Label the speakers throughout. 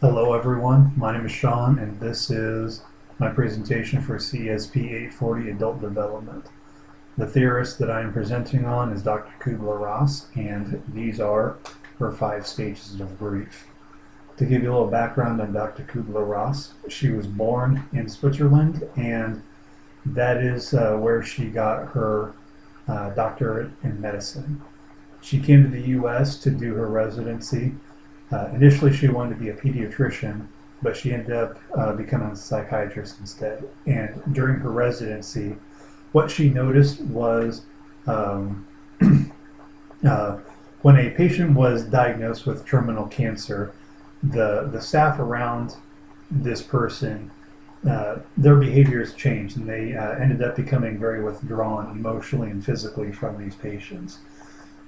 Speaker 1: Hello everyone, my name is Sean and this is my presentation for CSP 840 Adult Development. The theorist that I am presenting on is Dr. Kubler-Ross, and these are her 5 stages of grief. To give you a little background on Dr. Kubler-Ross, she was born in Switzerland, and that is where she got her doctorate in medicine. She came to the U.S. to do her residency. Initially, she wanted to be a pediatrician, but she ended up becoming a psychiatrist instead. And during her residency, what she noticed was um, when a patient was diagnosed with terminal cancer, the staff around this person, their behaviors changed, and they ended up becoming very withdrawn emotionally and physically from these patients.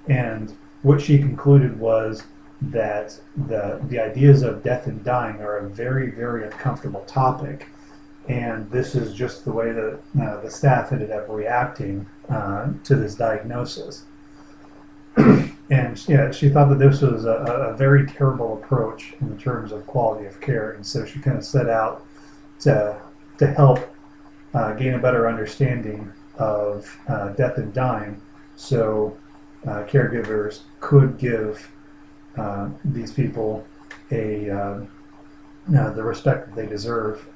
Speaker 1: And what she concluded was that the ideas of death and dying are a very, very uncomfortable topic, and this is just the way that the staff ended up reacting to this diagnosis. And yeah, she thought that this was a very terrible approach in terms of quality of care, and so she kind of set out to help gain a better understanding of death and dying, so caregivers could give these people the respect that they deserve,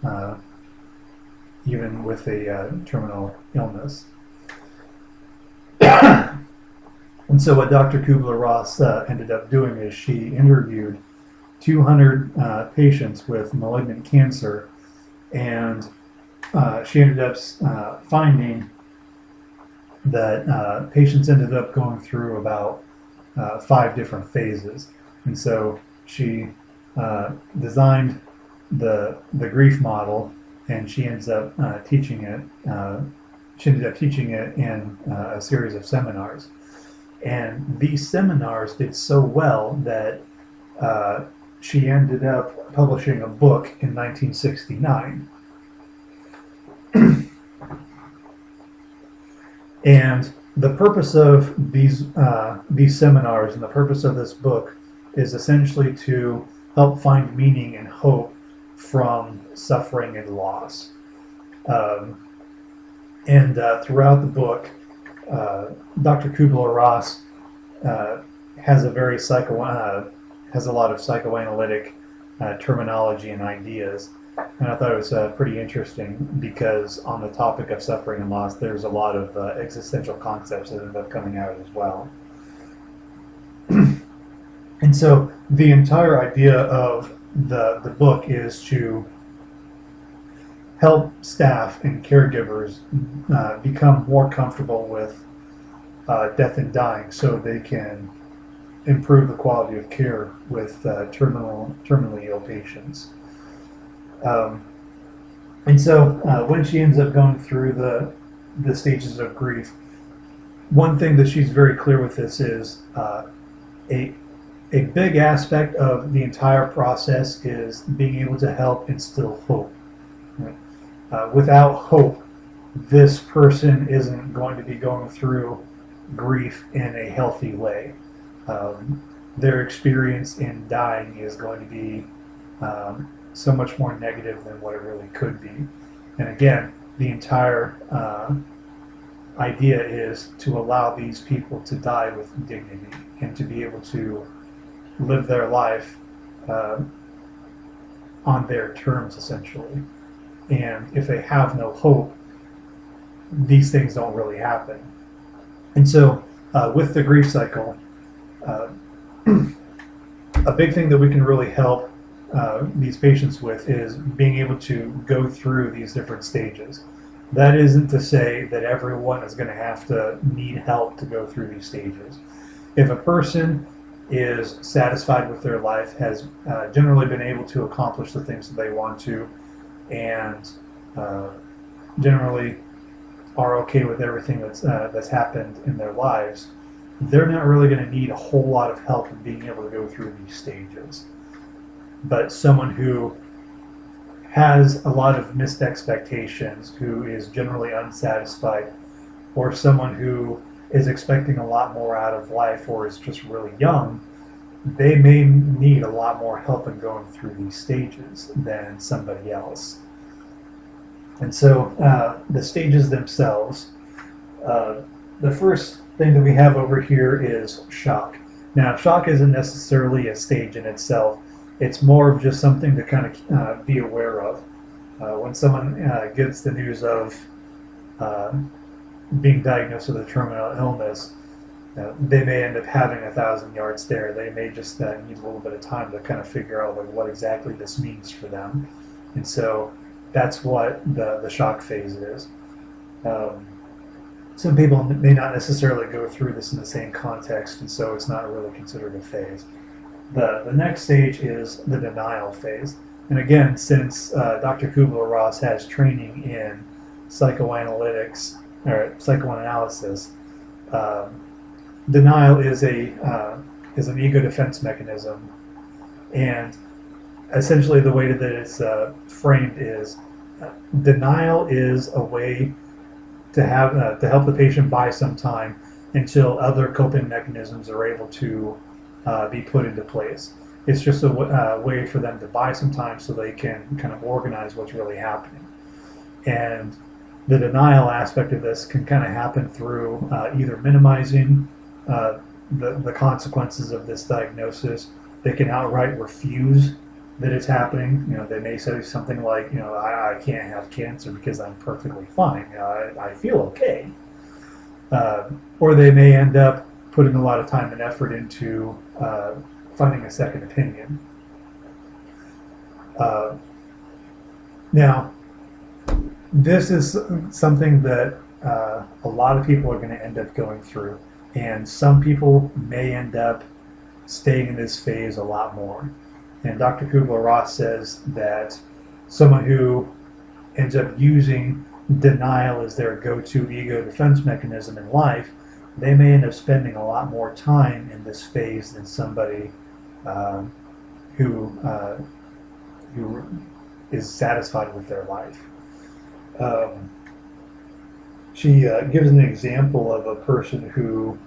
Speaker 1: even with a terminal illness. And so what Dr. Kubler-Ross ended up doing is she interviewed 200 patients with malignant cancer, and she ended up finding that patients ended up going through about 5 different phases. And so she designed the grief model, and she ends up teaching it. She ended up teaching it in a series of seminars, and these seminars did so well that she ended up publishing a book in 1969. And the purpose of these seminars and the purpose of this book is essentially to help find meaning and hope from suffering and loss. And throughout the book, Dr. Kubler-Ross has has a lot of psychoanalytic terminology and ideas. And I thought it was pretty interesting because on the topic of suffering and loss, there's a lot of existential concepts that end up coming out as well. And so the entire idea of the book is to help staff and caregivers become more comfortable with death and dying, so they can improve the quality of care with terminally ill patients. And so when she ends up going through the stages of grief, one thing that she's very clear with this is a big aspect of the entire process is being able to help instill hope. Right? Without hope, this person isn't going to be going through grief in a healthy way. Their experience in dying is going to be so much more negative than what it really could be. And again, the entire idea is to allow these people to die with dignity and to be able to live their life on their terms, essentially. And if they have no hope, these things don't really happen. And so with the grief cycle, a big thing that we can really help these patients with is being able to go through these different stages. That isn't to say that everyone is going to have to need help to go through these stages. If a person is satisfied with their life, has generally been able to accomplish the things that they want to, and generally are okay with everything that's happened in their lives, they're not really going to need a whole lot of help in being able to go through these stages. But someone who has a lot of missed expectations, who is generally unsatisfied, or someone who is expecting a lot more out of life, or is just really young, they may need a lot more help in going through these stages than somebody else. And so the stages themselves, the first thing that we have over here is shock. Now, shock isn't necessarily a stage in itself. It's more of just something to kind of be aware of. When someone gets the news of being diagnosed with a terminal illness, they may end up having 1,000-yard stare. They may just need a little bit of time to kind of figure out like what exactly this means for them. And so that's what the shock phase is. Some people may not necessarily go through this in the same context, and so it's not really considered a phase. The next stage is the denial phase. And again, since Dr. Kubler-Ross has training in psychoanalytics or psychoanalysis, denial is an ego defense mechanism, and essentially the way that it's framed is denial is a way to have to help the patient buy some time until other coping mechanisms are able to be put into place. It's just a way for them to buy some time so they can kind of organize what's really happening. And the denial aspect of this can kind of happen through either minimizing the consequences of this diagnosis. They can outright refuse that it's happening. They may say something like, I can't have cancer because I'm perfectly fine. I feel okay. Or they may end up putting a lot of time and effort into finding a second opinion. Now, this is something that a lot of people are going to end up going through, and some people may end up staying in this phase a lot more. And Dr. Kubler-Ross says that someone who ends up using denial as their go-to ego defense mechanism in life, they may end up spending a lot more time in this phase than somebody who is satisfied with their life. She gives an example of a person who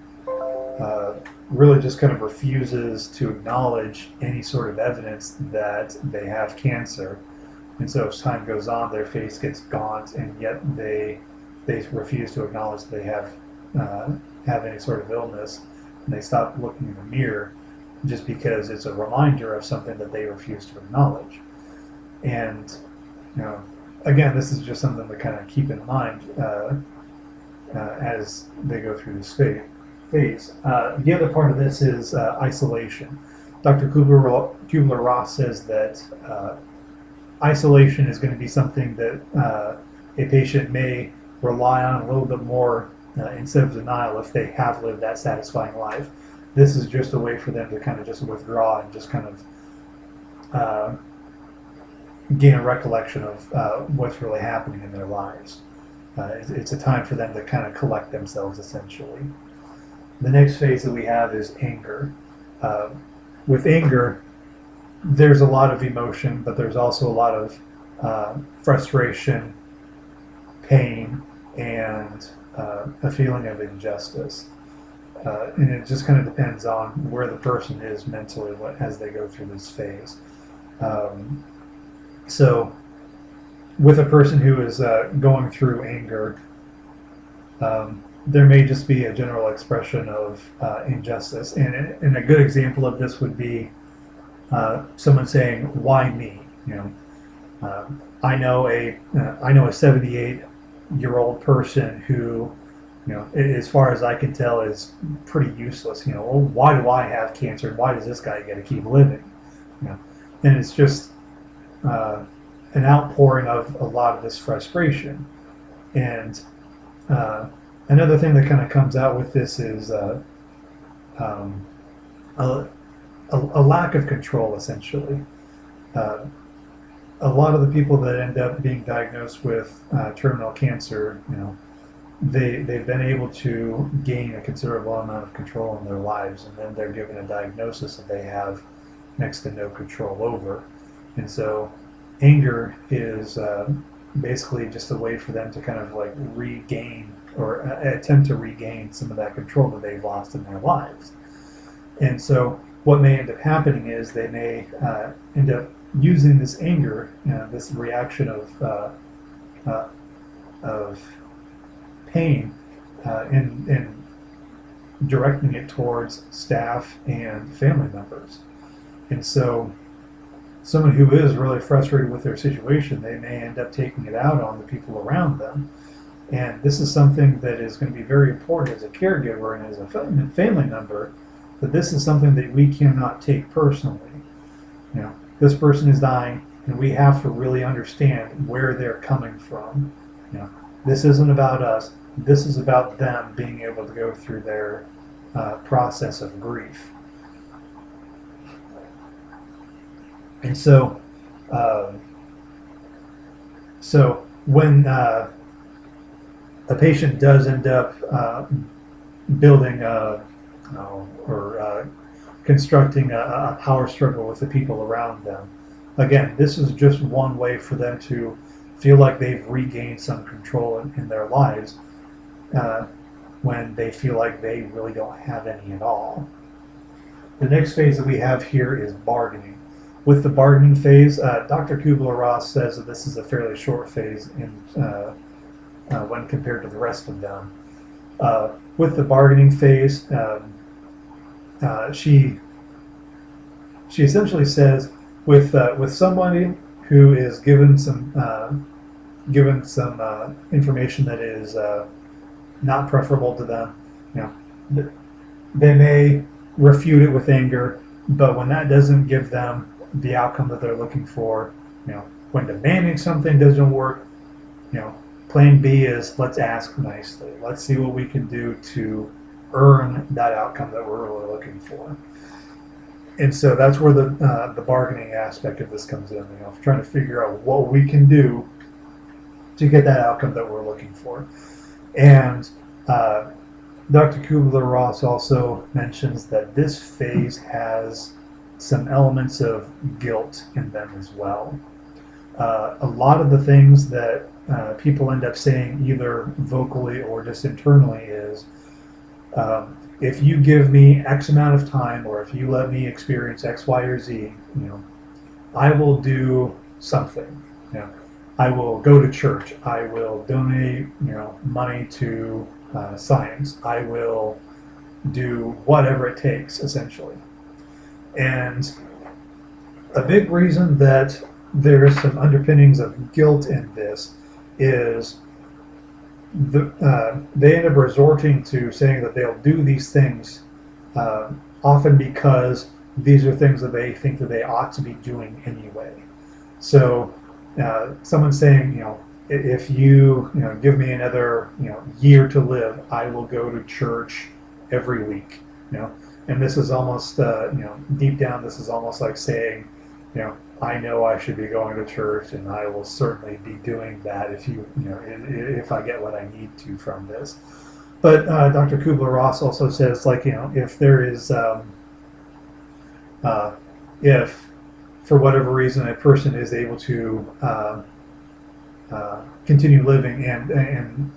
Speaker 1: really just kind of refuses to acknowledge any sort of evidence that they have cancer. And so as time goes on, their face gets gaunt, and yet they refuse to acknowledge that they have any sort of illness, and they stop looking in the mirror just because it's a reminder of something that they refuse to acknowledge. And again, this is just something to kind of keep in mind as they go through this phase. The other part of this is isolation. Dr. Kubler-Ross says that isolation is going to be something that a patient may rely on a little bit more instead of denial if they have lived that satisfying life. This is just a way for them to kind of just withdraw and just kind of gain a recollection of what's really happening in their lives. It's a time for them to kind of collect themselves, essentially. The next phase that we have is anger. With anger, there's a lot of emotion, but there's also a lot of frustration, pain, and a feeling of injustice. And it just kind of depends on where the person is mentally as they go through this phase. So with a person who is going through anger, there may just be a general expression of injustice. And a good example of this would be someone saying, "Why me?" I know a 78-year-old person who, as far as I can tell, is pretty useless. Well, why do I have cancer? And why does this guy get to keep living? And it's just an outpouring of a lot of this frustration. And another thing that kind of comes out with this is a lack of control, essentially. A lot of the people that end up being diagnosed with terminal cancer, they've been able to gain a considerable amount of control in their lives, and then they're given a diagnosis that they have next to no control over. And so anger is basically just a way for them to kind of like regain or attempt to regain some of that control that they've lost in their lives. And so what may end up happening is they may end up using this anger, this reaction of pain, in directing it towards staff and family members. And so someone who is really frustrated with their situation, they may end up taking it out on the people around them. And this is something that is going to be very important as a caregiver and as a family member, that this is something that we cannot take personally. This person is dying, and we have to really understand where they're coming from. This isn't about us. This is about them being able to go through their process of grief. And so, when a patient does end up building or constructing a power struggle with the people around them, again, this is just one way for them to feel like they've regained some control in their lives when they feel like they really don't have any at all. The next phase that we have here is bargaining. With the bargaining phase, Dr. Kubler-Ross says that this is a fairly short phase when compared to the rest of them. With the bargaining phase, she essentially says with somebody who is given some information that is not preferable to them, they may refute it with anger, but when that doesn't give them the outcome that they're looking for, when demanding something doesn't work, plan B is let's ask nicely. Let's see what we can do to earn that outcome that we're really looking for. And so that's where the bargaining aspect of this comes in. Trying to figure out what we can do to get that outcome that we're looking for. And Dr. Kubler-Ross also mentions that this phase has some elements of guilt in them as well. A lot of the things that people end up saying either vocally or just internally is, if you give me X amount of time, or if you let me experience X, Y, or Z, I will do something. I will go to church. I will donate, money to science. I will do whatever it takes, essentially. And a big reason that there is some underpinnings of guilt in this is they end up resorting to saying that they'll do these things often because these are things that they think that they ought to be doing anyway. So someone's saying, if you give me another year to live, I will go to church every week. And this is almost deep down, this is almost like saying, I know I should be going to church, and I will certainly be doing that if I get what I need to from this. But Dr. Kubler-Ross also says, if there is, if for whatever reason a person is able to continue living and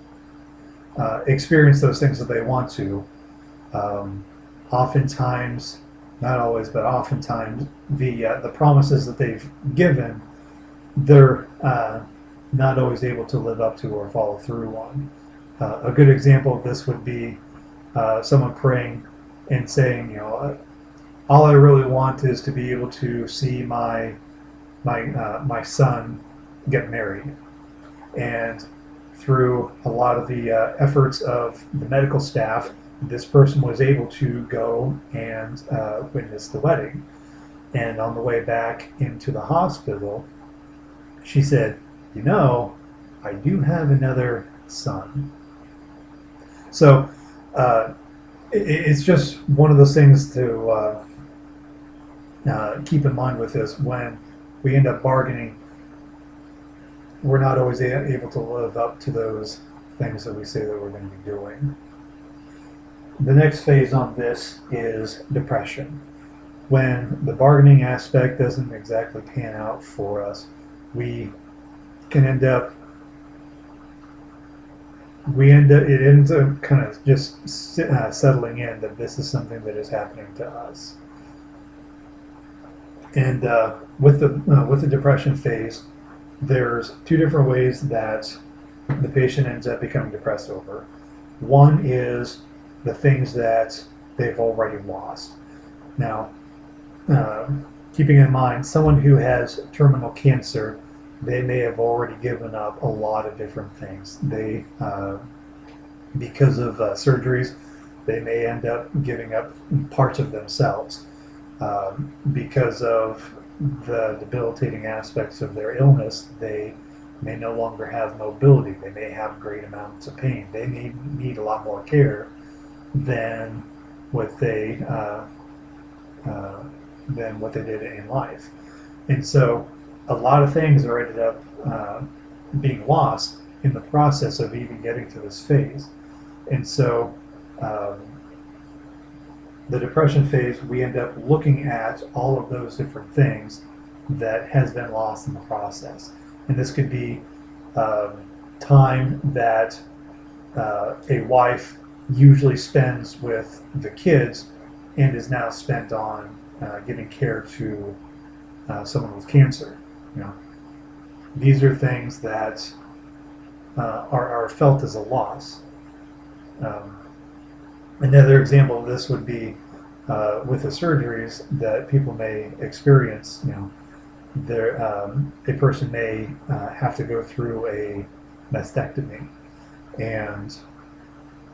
Speaker 1: experience those things that they want to, oftentimes, not always, but oftentimes, the promises that they've given, they're not always able to live up to or follow through on. A good example of this would be someone praying and saying, all I really want is to be able to see my son get married. And through a lot of the efforts of the medical staff, this person was able to go and witness the wedding. And on the way back into the hospital, she said, I do have another son. So it's just one of those things to keep in mind with this. When we end up bargaining, we're not always able to live up to those things that we say that we're going to be doing. The next phase on this is depression. When the bargaining aspect doesn't exactly pan out for us, we can end up it ends up kind of just settling in that this is something that is happening to us. And with the depression phase, there's two different ways that the patient ends up becoming depressed over. One is the things that they've already lost. Now, uh, keeping in mind, someone who has terminal cancer, they may have already given up a lot of different things. Because of surgeries, they may end up giving up parts of themselves. Because of the debilitating aspects of their illness, they may no longer have mobility. They may have great amounts of pain. They may need a lot more care than what they did in life. And so, a lot of things are ended up being lost in the process of even getting to this phase. And so, the depression phase, we end up looking at all of those different things that has been lost in the process. And this could be time that a wife usually spends with the kids and is now spent on giving care to someone with cancer. You know, these are things that are felt as a loss. Another example of this would be with the surgeries that people may experience. You know, a person may have to go through a mastectomy, and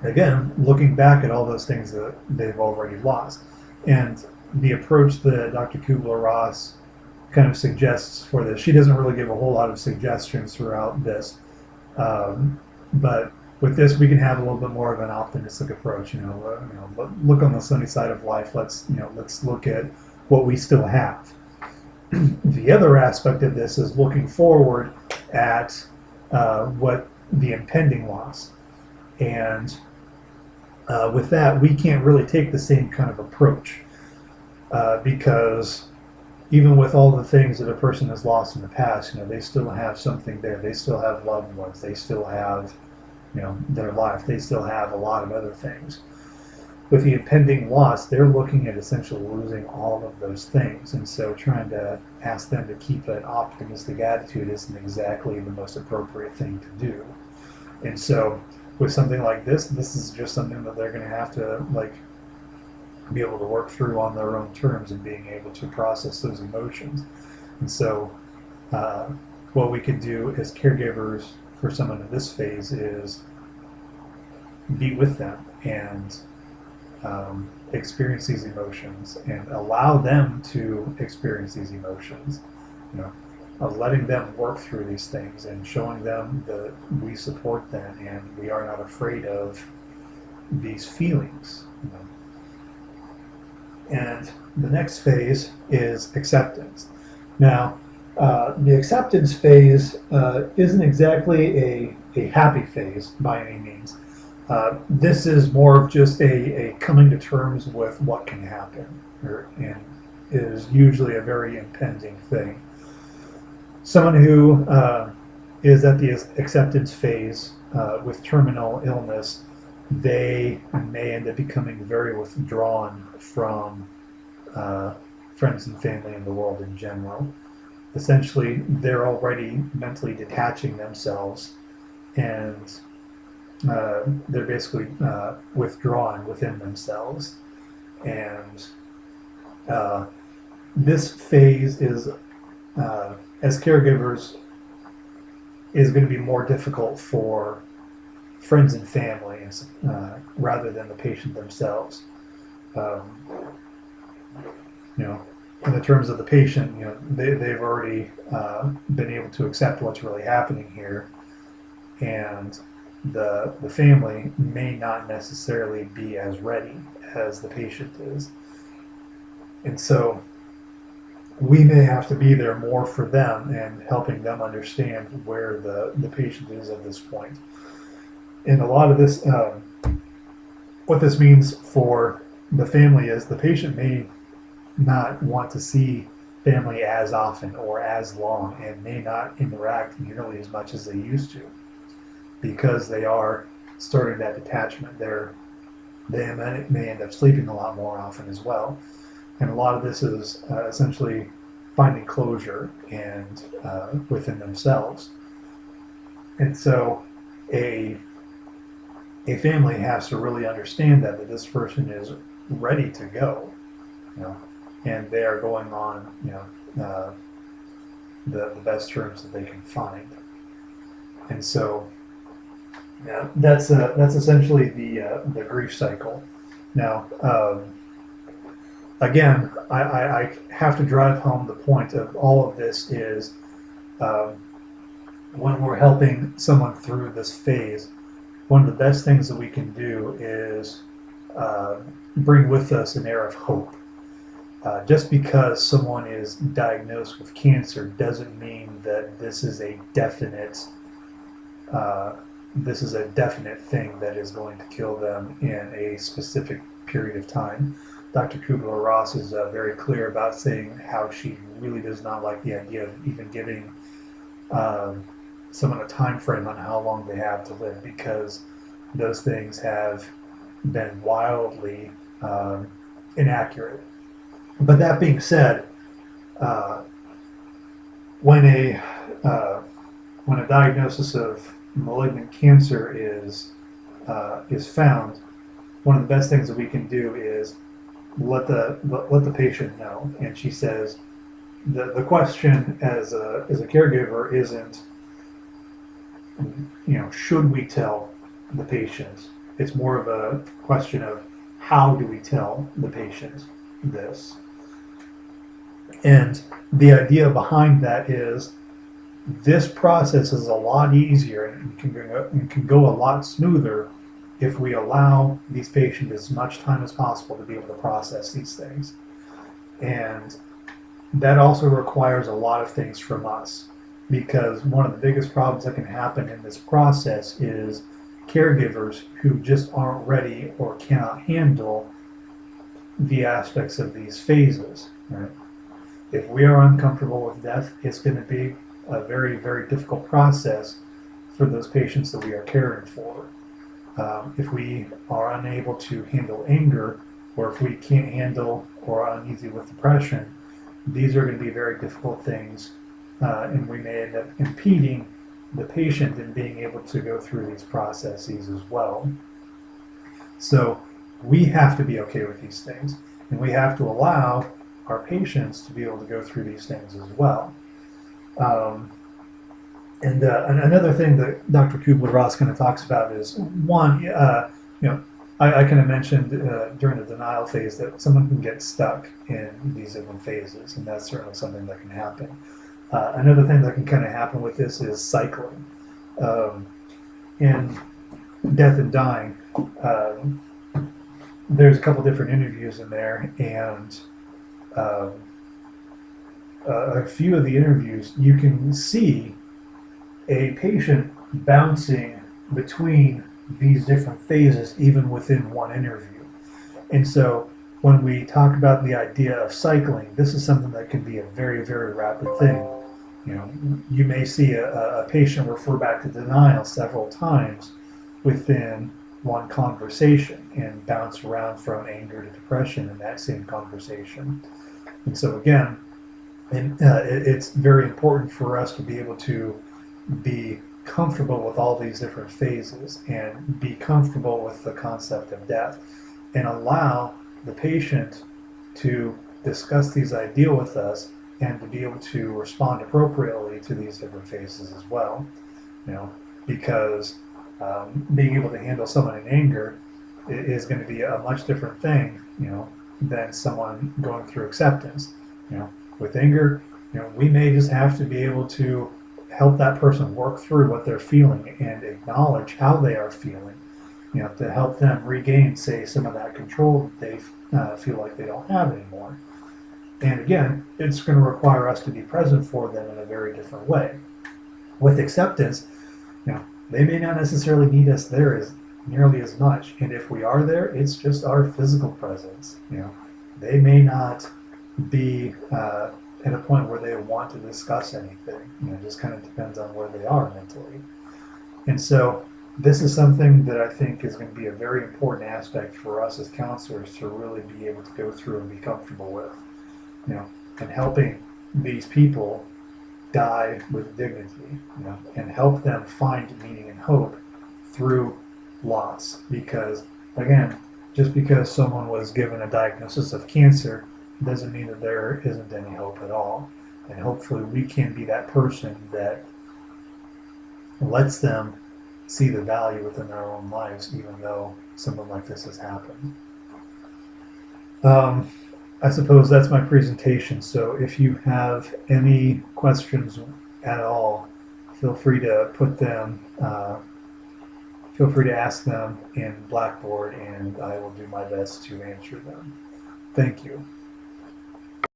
Speaker 1: again, looking back at all those things that they've already lost, and the approach that Dr. Kubler-Ross kind of suggests for this, she doesn't really give a whole lot of suggestions throughout this, but with this, we can have a little bit more of an optimistic approach. Look on the sunny side of life. Let's look at what we still have. The other aspect of this is looking forward at what the impending loss, and with that, we can't really take the same kind of approach because even with all the things that a person has lost in the past, they still have something there. They still have loved ones. They still have their life. They still have a lot of other things. With the impending loss, they're looking at essentially losing all of those things, and so trying to ask them to keep an optimistic attitude isn't exactly the most appropriate thing to do. And so with something like this is just something that they're going to have to be able to work through on their own terms and being able to process those emotions. And so what we could do as caregivers for someone in this phase is be with them and experience these emotions and allow them to experience these emotions, of letting them work through these things and showing them that we support them and we are not afraid of these feelings. And the next phase is acceptance. Now, the acceptance phase isn't exactly a happy phase by any means. This is more of just a coming to terms with what can happen, and is usually a very impending thing. Someone who is at the acceptance phase with terminal illness, they may end up becoming very withdrawn from friends and family and the world in general. Essentially, they're already mentally detaching themselves, and they're basically withdrawn within themselves. And this phase is, as caregivers, is going to be more difficult for friends and family rather than the patient themselves. In the terms of the patient, they've already been able to accept what's really happening here, and the family may not necessarily be as ready as the patient is. And so we may have to be there more for them and helping them understand where the patient is at this point. And a lot of this, what this means for the family is the patient may not want to see family as often or as long and may not interact nearly as much as they used to because they are starting that detachment. They may end up sleeping a lot more often as well. And a lot of this is essentially finding closure and within themselves. And so a family has to really understand that this person is ready to go, you know, and they are going on, the best terms that they can find. And so, yeah, that's essentially the grief cycle. Now, again, I have to drive home the point of all of this is when we're helping someone through this phase, one of the best things that we can do is bring with us an air of hope. Just because someone is diagnosed with cancer doesn't mean that this is a definite thing that is going to kill them in a specific period of time. Dr. Kubler-Ross is very clear about saying how she really does not like the idea of even giving someone a time frame on how long they have to live, because those things have been wildly inaccurate. But that being said, when a diagnosis of malignant cancer is found, one of the best things that we can do is let the patient know. And she says the question as a caregiver isn't, should we tell the patient? It's more of a question of how do we tell the patient this? And the idea behind that is this process is a lot easier and can go a lot smoother if we allow these patients as much time as possible to be able to process these things. And that also requires a lot of things from us, because one of the biggest problems that can happen in this process is caregivers who just aren't ready or cannot handle the aspects of these phases. Right? If we are uncomfortable with death, it's going to be a very, very difficult process for those patients that we are caring for. If we are unable to handle anger, or if we can't handle or are uneasy with depression, these are going to be very difficult things, and we may end up impeding the patient in being able to go through these processes as well. So we have to be okay with these things, and we have to allow our patients to be able to go through these things as well. And another thing that Dr. Kubler-Ross kind of talks about is one, I kind of mentioned during the denial phase that someone can get stuck in these different phases, and that's certainly something that can happen. Another thing that can kind of happen with this is cycling. In Death and Dying, there's a couple different interviews in there, and a few of the interviews you can see a patient bouncing between these different phases even within one interview. And so when we talk about the idea of cycling, this is something that can be a very, very rapid thing. You may see a patient refer back to denial several times within one conversation and bounce around from anger to depression in that same conversation. And so again, it's very important for us to be able to be comfortable with all these different phases and be comfortable with the concept of death, and allow the patient to discuss these ideas with us and to be able to respond appropriately to these different phases as well. Because being able to handle someone in anger is going to be a much different thing, than someone going through acceptance. With anger, we may just have to be able to help that person work through what they're feeling and acknowledge how they are feeling, to help them regain, say, some of that control that they feel like they don't have anymore. And again, it's going to require us to be present for them in a very different way. With acceptance, they may not necessarily need us there as nearly as much, and if we are there, it's just our physical presence. They may not be at a point where they want to discuss anything. It just kind of depends on where they are mentally. And so this is something that I think is going to be a very important aspect for us as counselors to really be able to go through and be comfortable with, and helping these people die with dignity, and help them find meaning and hope through loss. Because, again, just because someone was given a diagnosis of cancer doesn't mean that there isn't any hope at all. And hopefully we can be that person that lets them see the value within their own lives, even though something like this has happened. I suppose that's my presentation. So if you have any questions at all, feel free to put them, feel free to ask them in Blackboard, and I will do my best to answer them. Thank you.